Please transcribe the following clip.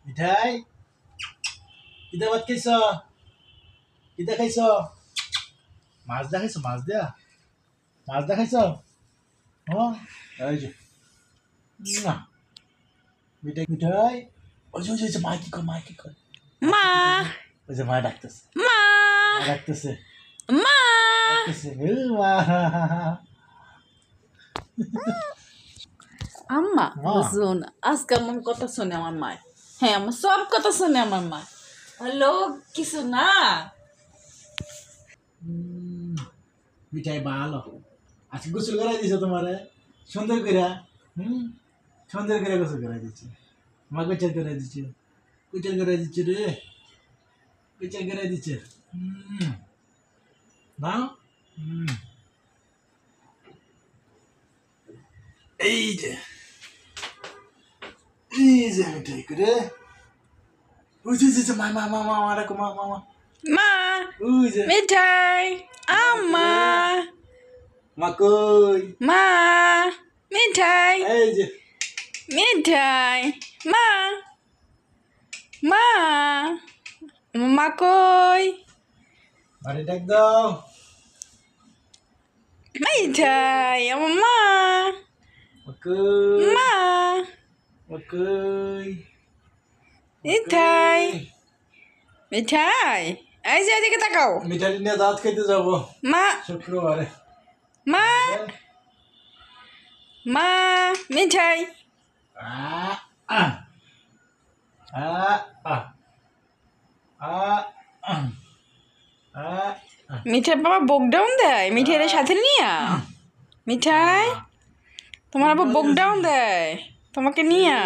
মিঠাই কিতা ভাত খাইছ কিতা খাইছ মাছ দা খাইছ মাছ দা খাইছ এই যে মিঠাই মিঠাই ওই যে মা কি কয় মা ওই যে মা ডাকতেছে মা ডাকতেছে মা আম্মা শোন আজকে আমার কথা শোনে আমার মা হ্যাঁ আমার সব কথা শোনে আমার মা হ্যালো কিছু না মিঠাই ভালো আজকে গোসল করাই দিছে তোমারে সুন্দর করে সুন্দর করে গোসল করাই দিচ্ছে মা গোচর করে দিচ্ছে রে গোচর করে দিচ্ছে না এই যে মিঠাই করে ওই যে মা রাখো মা ওই যে মিঠাই আম্মা মা কই মা মিঠাই এই যে মিঠাই মা মা মা কই বাড়ি ডাক দাও মিঠাই আমার মা কই মা কই মিঠাই মিঠাই এই যে এদিকে তাকাও মিঠাই নিয়ে দাঁত খেতে যাবো মা শুক্রবারে মা মা মিঠাই মিঠাই বাবা বকডাউন দেয় মিঠাইয়ের সাথে নিয়া মিঠাই তোমার আবার বকডাউন দেয় তোমাকে নিয়া